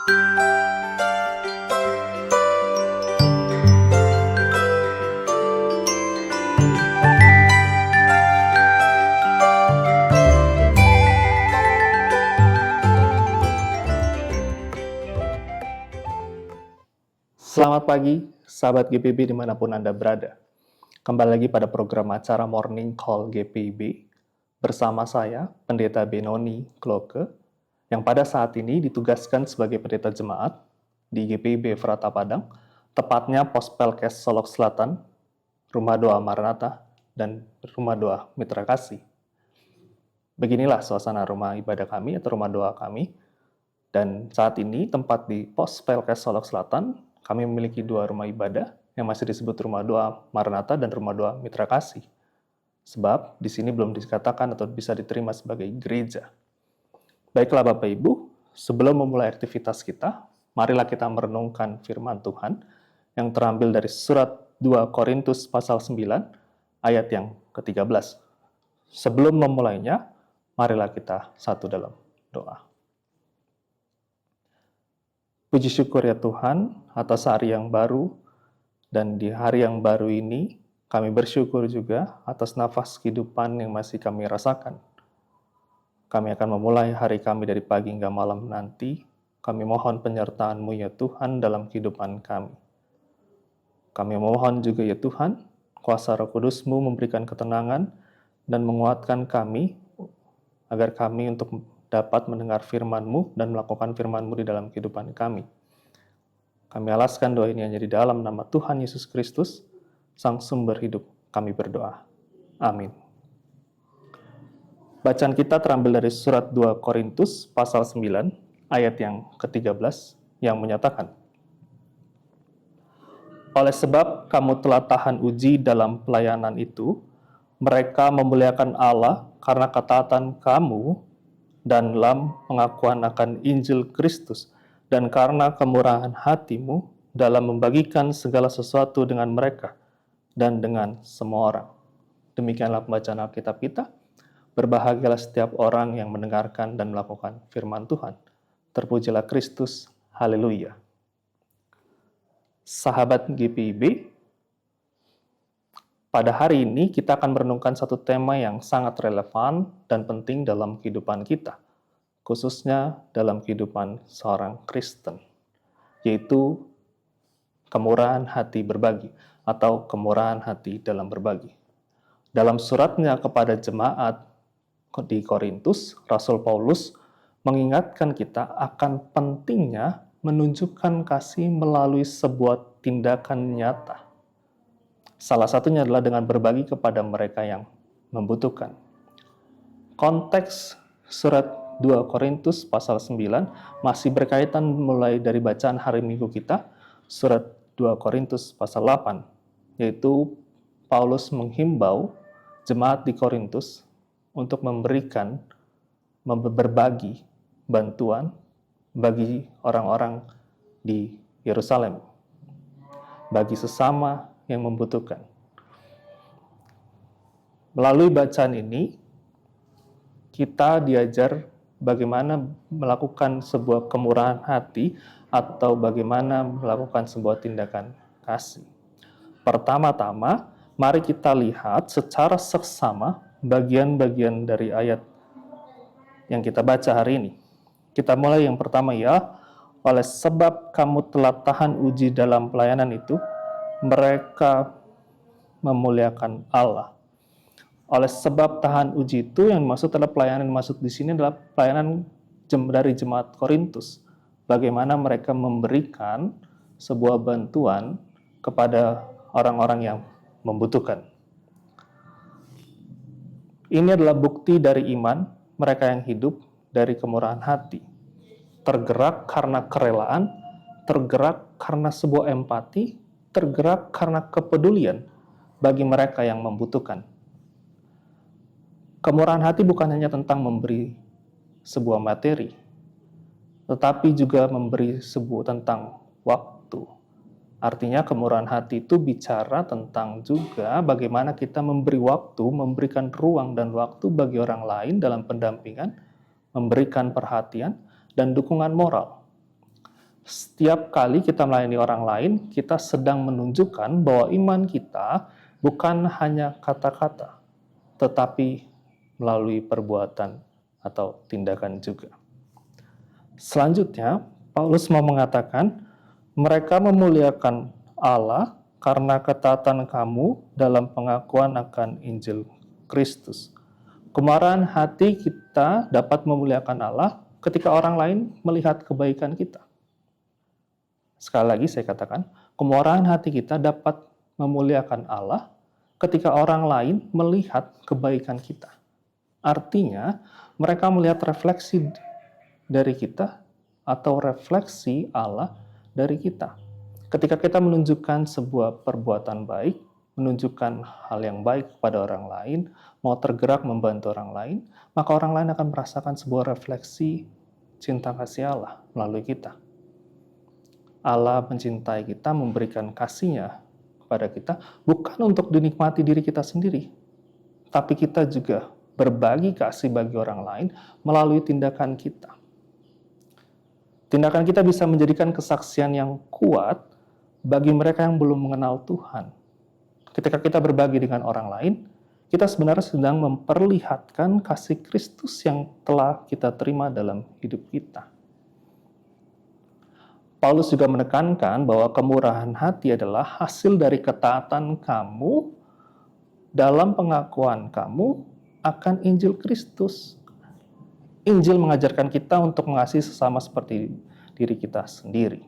Selamat pagi, sahabat GPIB dimanapun Anda berada. Kembali lagi pada program acara Morning Call GPIB bersama saya, Pendeta Benoni Kloke, yang pada saat ini ditugaskan sebagai pendeta jemaat di GPIB Efrata Padang, tepatnya Pos Pelkes Solok Selatan, Rumah Doa Maranatha, dan Rumah Doa Mitra Kasih. Beginilah suasana rumah ibadah kami atau rumah doa kami. Dan saat ini tempat di Pos Pelkes Solok Selatan, kami memiliki 2 rumah ibadah yang masih disebut Rumah Doa Maranatha dan Rumah Doa Mitra Kasih. Sebab di sini belum dikatakan atau bisa diterima sebagai gereja. Baiklah Bapak Ibu, sebelum memulai aktivitas kita, marilah kita merenungkan firman Tuhan yang terambil dari surat 2 Korintus pasal 9 ayat yang ke-13. Sebelum memulainya, marilah kita satu dalam doa. Puji syukur ya Tuhan atas hari yang baru, dan di hari yang baru ini kami bersyukur juga atas nafas kehidupan yang masih kami rasakan. Kami akan memulai hari kami dari pagi hingga malam nanti. Kami mohon penyertaan-Mu ya Tuhan dalam kehidupan kami. Kami mohon juga ya Tuhan, kuasa Roh Kudus-Mu memberikan ketenangan dan menguatkan kami agar kami untuk dapat mendengar firman-Mu dan melakukan firman-Mu di dalam kehidupan kami. Kami alaskan doa ini hanya di dalam nama Tuhan Yesus Kristus, Sang Sumber Hidup, kami berdoa. Amin. Bacaan kita terambil dari surat 2 Korintus pasal 9, ayat yang ke-13, yang menyatakan, oleh sebab kamu telah tahan uji dalam pelayanan itu, mereka memuliakan Allah karena ketaatan kamu dan dalam pengakuan akan Injil Kristus, dan karena kemurahan hatimu dalam membagikan segala sesuatu dengan mereka dan dengan semua orang. Demikianlah pembacaan Alkitab kita. Berbahagialah setiap orang yang mendengarkan dan melakukan firman Tuhan. Terpujilah Kristus. Haleluya. Sahabat GPIB, pada hari ini kita akan merenungkan satu tema yang sangat relevan dan penting dalam kehidupan kita, khususnya dalam kehidupan seorang Kristen, yaitu kemurahan hati berbagi atau kemurahan hati dalam berbagi. Dalam suratnya kepada jemaat di Korintus, Rasul Paulus mengingatkan kita akan pentingnya menunjukkan kasih melalui sebuah tindakan nyata. Salah satunya adalah dengan berbagi kepada mereka yang membutuhkan. Konteks surat 2 Korintus pasal 9 masih berkaitan mulai dari bacaan hari Minggu kita, surat 2 Korintus pasal 8, yaitu Paulus menghimbau jemaat di Korintus untuk berbagi bantuan bagi orang-orang di Yerusalem, bagi sesama yang membutuhkan. Melalui bacaan ini, kita diajar bagaimana melakukan sebuah kemurahan hati atau bagaimana melakukan sebuah tindakan kasih. Pertama-tama, mari kita lihat secara seksama bagian-bagian dari ayat yang kita baca hari ini. Kita mulai yang pertama ya, oleh sebab kamu telah tahan uji dalam pelayanan itu, mereka memuliakan Allah. Oleh sebab tahan uji itu yang dimaksud adalah pelayanan maksud di sini adalah pelayanan dari jemaat Korintus. Bagaimana mereka memberikan sebuah bantuan kepada orang-orang yang membutuhkan. Ini adalah bukti dari iman mereka yang hidup dari kemurahan hati. Tergerak karena kerelaan, tergerak karena sebuah empati, tergerak karena kepedulian bagi mereka yang membutuhkan. Kemurahan hati bukan hanya tentang memberi sebuah materi, tetapi juga memberi sebuah tentang waktu. Artinya kemurahan hati itu bicara tentang juga bagaimana kita memberi waktu, memberikan ruang dan waktu bagi orang lain dalam pendampingan, memberikan perhatian dan dukungan moral. Setiap kali kita melayani orang lain, kita sedang menunjukkan bahwa iman kita bukan hanya kata-kata, tetapi melalui perbuatan atau tindakan juga. Selanjutnya, Paulus mau mengatakan, mereka memuliakan Allah karena ketaatan kamu dalam pengakuan akan Injil Kristus. Kemarahan hati kita dapat memuliakan Allah ketika orang lain melihat kebaikan kita. Sekali lagi saya katakan, kemurahan hati kita dapat memuliakan Allah ketika orang lain melihat kebaikan kita. Artinya, mereka melihat refleksi dari kita atau refleksi Allah dari kita. Ketika kita menunjukkan sebuah perbuatan baik, menunjukkan hal yang baik kepada orang lain, mau tergerak membantu orang lain, maka orang lain akan merasakan sebuah refleksi cinta kasih Allah melalui kita. Allah mencintai kita, memberikan kasih-Nya kepada kita, bukan untuk dinikmati diri kita sendiri, tapi kita juga berbagi kasih bagi orang lain melalui tindakan kita. Tindakan kita bisa menjadikan kesaksian yang kuat bagi mereka yang belum mengenal Tuhan. Ketika kita berbagi dengan orang lain, kita sebenarnya sedang memperlihatkan kasih Kristus yang telah kita terima dalam hidup kita. Paulus juga menekankan bahwa kemurahan hati adalah hasil dari ketaatan kamu dalam pengakuan kamu akan Injil Kristus. Injil mengajarkan kita untuk mengasihi sesama seperti diri kita sendiri.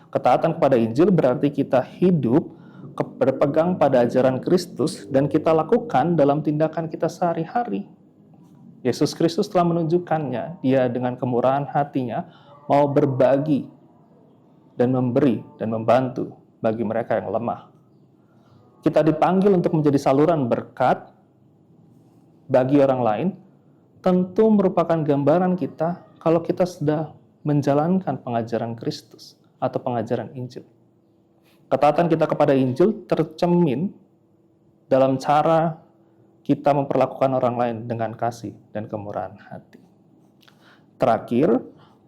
Ketaatan kepada Injil berarti kita hidup berpegang pada ajaran Kristus dan kita lakukan dalam tindakan kita sehari-hari. Yesus Kristus telah menunjukkannya, Dia dengan kemurahan hatinya mau berbagi dan memberi dan membantu bagi mereka yang lemah. Kita dipanggil untuk menjadi saluran berkat bagi orang lain, tentu merupakan gambaran kita kalau kita sudah menjalankan pengajaran Kristus atau pengajaran Injil. Ketaatan kita kepada Injil tercermin dalam cara kita memperlakukan orang lain dengan kasih dan kemurahan hati. Terakhir,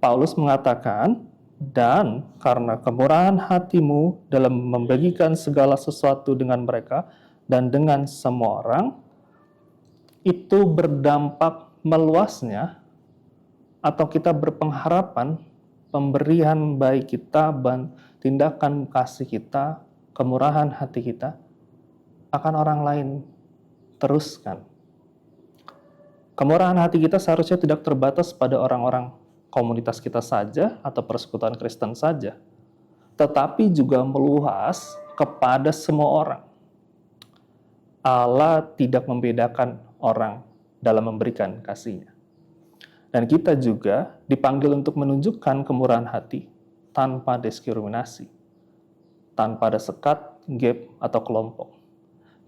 Paulus mengatakan, dan karena kemurahan hatimu dalam membagikan segala sesuatu dengan mereka dan dengan semua orang, itu berdampak meluasnya atau kita berpengharapan pemberian baik kita, tindakan kasih kita, kemurahan hati kita akan orang lain teruskan. Kemurahan hati kita seharusnya tidak terbatas pada orang-orang komunitas kita saja atau persekutuan Kristen saja, tetapi juga meluas kepada semua orang. Allah tidak membedakan orang dalam memberikan kasih-Nya. Dan kita juga dipanggil untuk menunjukkan kemurahan hati tanpa diskriminasi, tanpa ada sekat, gap, atau kelompok.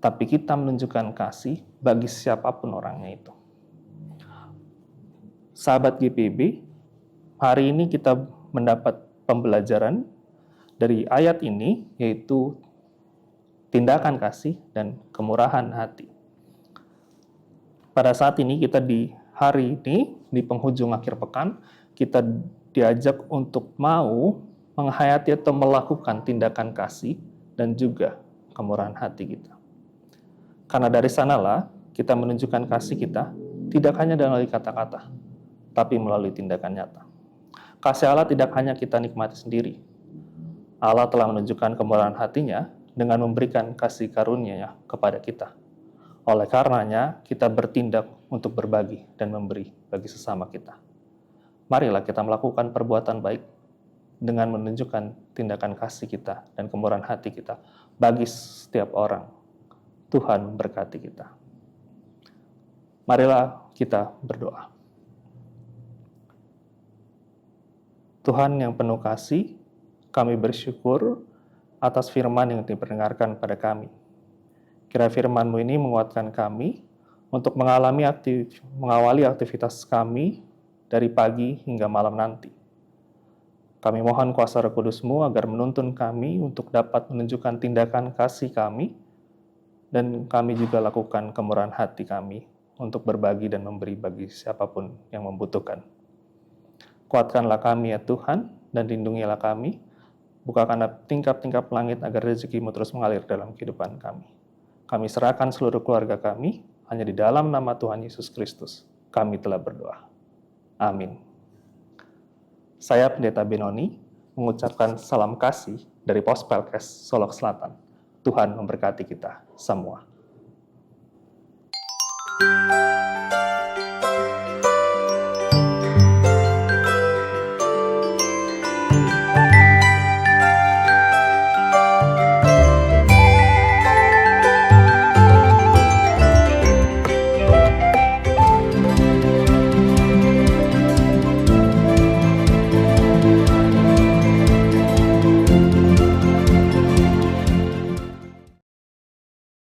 Tapi kita menunjukkan kasih bagi siapapun orangnya itu. Sahabat GPB, hari ini kita mendapat pembelajaran dari ayat ini, yaitu tindakan kasih dan kemurahan hati. Pada saat ini, kita di hari ini, di penghujung akhir pekan, kita diajak untuk mau menghayati atau melakukan tindakan kasih dan juga kemurahan hati kita. Karena dari sanalah kita menunjukkan kasih kita tidak hanya melalui kata-kata, tapi melalui tindakan nyata. Kasih Allah tidak hanya kita nikmati sendiri. Allah telah menunjukkan kemurahan hati-Nya dengan memberikan kasih karunia-Nya kepada kita. Oleh karenanya, kita bertindak untuk berbagi dan memberi bagi sesama kita. Marilah kita melakukan perbuatan baik dengan menunjukkan tindakan kasih kita dan kemurahan hati kita bagi setiap orang. Tuhan berkati kita. Marilah kita berdoa. Tuhan yang penuh kasih, kami bersyukur atas firman yang diperdengarkan pada kami. Kiranya firman-Mu ini menguatkan kami untuk mengawali aktivitas kami dari pagi hingga malam nanti. Kami mohon kuasa Roh Kudus-Mu agar menuntun kami untuk dapat menunjukkan tindakan kasih kami, dan kami juga lakukan kemurahan hati kami untuk berbagi dan memberi bagi siapapun yang membutuhkan. Kuatkanlah kami ya Tuhan, dan lindungilah kami. Bukakanlah tingkap-tingkap langit agar rezeki-Mu terus mengalir dalam kehidupan kami. Kami serahkan seluruh keluarga kami, hanya di dalam nama Tuhan Yesus Kristus. Kami telah berdoa. Amin. Saya Pendeta Benoni, mengucapkan salam kasih dari Pos Pelkes Solok Selatan. Tuhan memberkati kita semua.